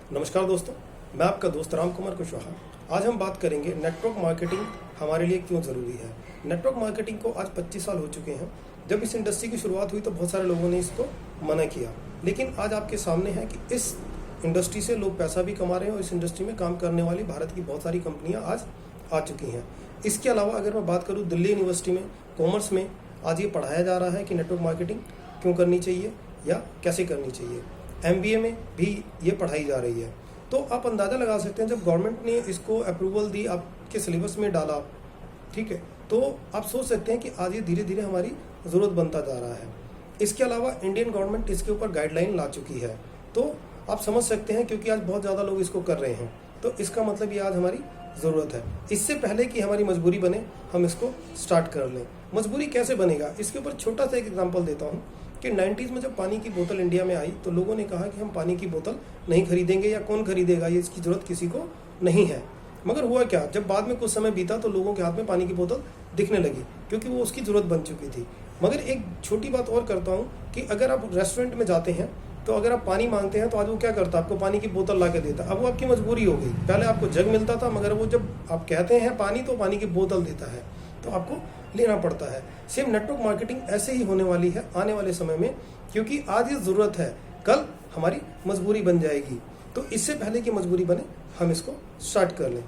नमस्कार दोस्तों, मैं आपका दोस्त राम कुमार कुशवाहा। आज हम बात करेंगे नेटवर्क मार्केटिंग हमारे लिए क्यों ज़रूरी है। नेटवर्क मार्केटिंग को आज 25 साल हो चुके हैं। जब इस इंडस्ट्री की शुरुआत हुई तो बहुत सारे लोगों ने इसको मना किया, लेकिन आज आपके सामने है कि इस इंडस्ट्री से लोग पैसा भी कमा रहे हैं और इस इंडस्ट्री में काम करने वाली भारत की बहुत सारी कंपनियाँ आज आ चुकी हैं। इसके अलावा अगर मैं बात करूँ, दिल्ली यूनिवर्सिटी में कॉमर्स में आज ये पढ़ाया जा रहा है कि नेटवर्क मार्केटिंग क्यों करनी चाहिए या कैसे करनी चाहिए। MBA में भी ये पढ़ाई जा रही है। तो आप अंदाज़ा लगा सकते हैं, जब गवर्नमेंट ने इसको अप्रूवल दी, आपके सिलेबस में डाला, ठीक है, तो आप सोच सकते हैं कि आज ये धीरे धीरे हमारी ज़रूरत बनता जा रहा है। इसके अलावा इंडियन गवर्नमेंट इसके ऊपर गाइडलाइन ला चुकी है, तो आप समझ सकते हैं, क्योंकि आज बहुत ज़्यादा लोग इसको कर रहे हैं, तो इसका मतलब ये आज हमारी ज़रूरत है। इससे पहले कि हमारी मजबूरी बने, हम इसको स्टार्ट कर लें। मजबूरी कैसे बनेगा, इसके ऊपर छोटा सा एक एग्जांपल देता हूँ कि 90s में जब पानी की बोतल इंडिया में आई तो लोगों ने कहा कि हम पानी की बोतल नहीं खरीदेंगे, या कौन खरीदेगा, ये इसकी ज़रूरत किसी को नहीं है। मगर हुआ क्या, जब बाद में कुछ समय बीता तो लोगों के हाथ में पानी की बोतल दिखने लगी, क्योंकि वो उसकी ज़रूरत बन चुकी थी। मगर एक छोटी बात और करता हूँ कि अगर आप रेस्टोरेंट में जाते हैं तो अगर आप पानी मांगते हैं तो आज वो क्या करता है, आपको पानी की बोतल ला के देता। अब वो आपकी मजबूरी हो गई। पहले आपको जग मिलता था, मगर वो जब आप कहते हैं पानी तो पानी की बोतल देता है, तो आपको लेना पड़ता है। सेम नेटवर्क मार्केटिंग ऐसे ही होने वाली है आने वाले समय में, क्योंकि आज ये ज़रूरत है, कल हमारी मजबूरी बन जाएगी। तो इससे पहले कि मजबूरी बने, हम इसको स्टार्ट कर लें।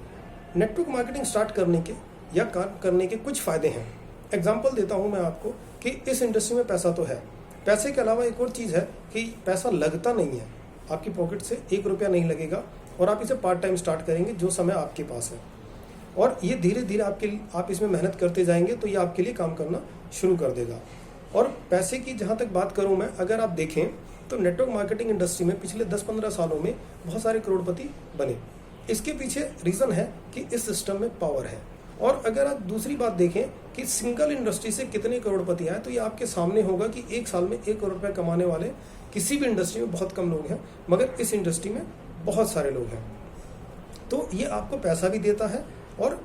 नेटवर्क मार्केटिंग स्टार्ट करने के या काम करने के कुछ फ़ायदे हैं। एग्जाम्पल देता हूँ मैं आपको कि इस इंडस्ट्री में पैसा तो है, पैसे के अलावा एक और चीज़ है कि पैसा लगता नहीं है। आपकी पॉकेट से 1 रुपया नहीं लगेगा और आप इसे पार्ट टाइम स्टार्ट करेंगे जो समय आपके पास है, और ये धीरे धीरे आप इसमें मेहनत करते जाएंगे तो ये आपके लिए काम करना शुरू कर देगा। और पैसे की जहाँ तक बात करूँ मैं, अगर आप देखें तो नेटवर्क मार्केटिंग इंडस्ट्री में पिछले 10-15 सालों में बहुत सारे करोड़पति बने। इसके पीछे रीज़न है कि इस सिस्टम में पावर है। और अगर आप दूसरी बात देखें कि सिंगल इंडस्ट्री से कितने करोड़पति आए, तो ये आपके सामने होगा कि एक साल में 1 करोड़ रुपये कमाने वाले किसी भी इंडस्ट्री में बहुत कम लोग हैं, मगर इस इंडस्ट्री में बहुत सारे लोग हैं। तो ये आपको पैसा भी देता है और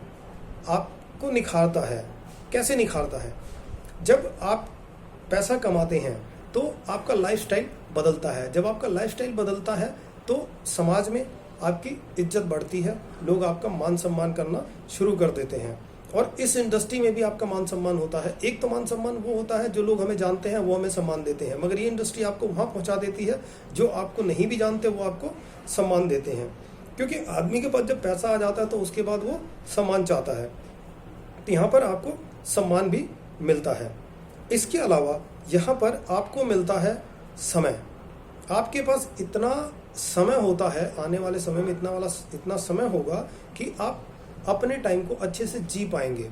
आपको निखारता है। कैसे निखारता है, जब आप पैसा कमाते हैं तो आपका लाइफस्टाइल बदलता है। जब आपका लाइफस्टाइल बदलता है तो समाज में आपकी इज्जत बढ़ती है, लोग आपका मान सम्मान करना शुरू कर देते हैं। और इस इंडस्ट्री में भी आपका मान सम्मान होता है। एक तो मान सम्मान वो होता है जो लोग हमें जानते हैं, वो हमें सम्मान देते हैं, मगर ये इंडस्ट्री आपको वहाँ पहुँचा देती है जो आपको नहीं भी जानते, वो आपको सम्मान देते हैं। क्योंकि आदमी के पास जब पैसा आ जाता है तो उसके बाद वो सम्मान चाहता है, तो यहाँ पर आपको सम्मान भी मिलता है। इसके अलावा यहाँ पर आपको मिलता है समय। आपके पास इतना समय होता है, आने वाले समय में इतना समय होगा कि आप अपने टाइम को अच्छे से जी पाएंगे।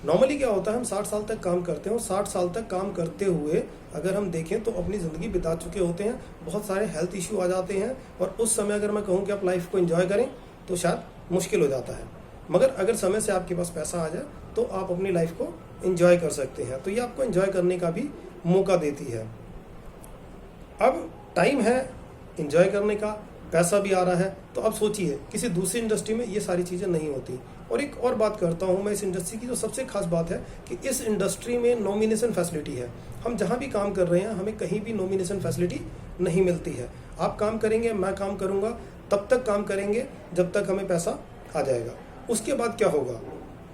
नॉर्मली क्या होता है, हम 60 साल तक काम करते हैं और 60 साल तक काम करते हुए अगर हम देखें तो अपनी ज़िंदगी बिता चुके होते हैं, बहुत सारे हेल्थ इशू आ जाते हैं, और उस समय अगर मैं कहूँ कि आप लाइफ को एंजॉय करें तो शायद मुश्किल हो जाता है। मगर अगर समय से आपके पास पैसा आ जाए तो आप अपनी लाइफ को एंजॉय कर सकते हैं। तो ये आपको एंजॉय करने का भी मौका देती है। अब टाइम है एंजॉय करने का, पैसा भी आ रहा है, तो अब सोचिए किसी दूसरी इंडस्ट्री में ये सारी चीज़ें नहीं होती। और एक और बात करता हूँ मैं इस इंडस्ट्री की, जो सबसे खास बात है कि इस इंडस्ट्री में नॉमिनेशन फैसिलिटी है। हम जहाँ भी काम कर रहे हैं हमें कहीं भी नॉमिनेशन फैसिलिटी नहीं मिलती है। आप काम करेंगे, मैं काम करूँगा, तब तक काम करेंगे जब तक हमें पैसा आ जाएगा। उसके बाद क्या होगा,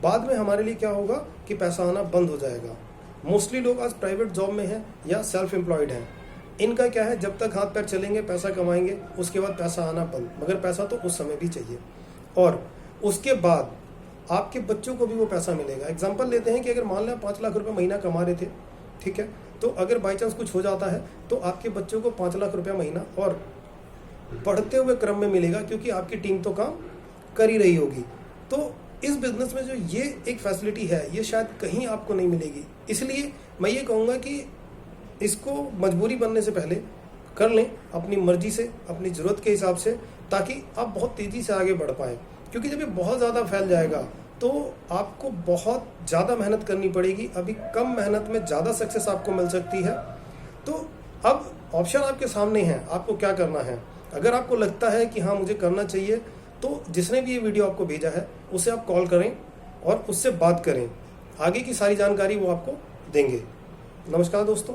बाद में हमारे लिए क्या होगा कि पैसा आना बंद हो जाएगा। मोस्टली लोग आज प्राइवेट जॉब में हैं या सेल्फ एम्प्लॉयड हैं। इनका क्या है, जब तक हाथ पैर चलेंगे पैसा कमाएंगे, उसके बाद पैसा आना बंद। मगर पैसा तो उस समय भी चाहिए, और उसके बाद आपके बच्चों को भी वो पैसा मिलेगा। एग्जाम्पल लेते हैं कि अगर मान लें 5 लाख रुपए महीना कमा रहे थे, ठीक है, तो अगर बाई चांस कुछ हो जाता है तो आपके बच्चों को 5 लाख रुपया महीना और बढ़ते हुए क्रम में मिलेगा, क्योंकि आपकी टीम तो काम कर ही रही होगी। तो इस बिजनेस में जो ये एक फैसिलिटी है, ये शायद कहीं आपको नहीं मिलेगी। इसलिए मैं ये कहूँगा कि इसको मजबूरी बनने से पहले कर लें अपनी मर्जी से, अपनी ज़रूरत के हिसाब से, ताकि आप बहुत तेज़ी से आगे बढ़ पाएँ। क्योंकि जब ये बहुत ज़्यादा फैल जाएगा तो आपको बहुत ज़्यादा मेहनत करनी पड़ेगी। अभी कम मेहनत में ज़्यादा सक्सेस आपको मिल सकती है। तो अब ऑप्शन आपके सामने है, आपको क्या करना है। अगर आपको लगता है कि हाँ मुझे करना चाहिए, तो जिसने भी ये वीडियो आपको भेजा है उसे आप कॉल करें और उससे बात करें। आगे की सारी जानकारी वो आपको देंगे। नमस्कार दोस्तों।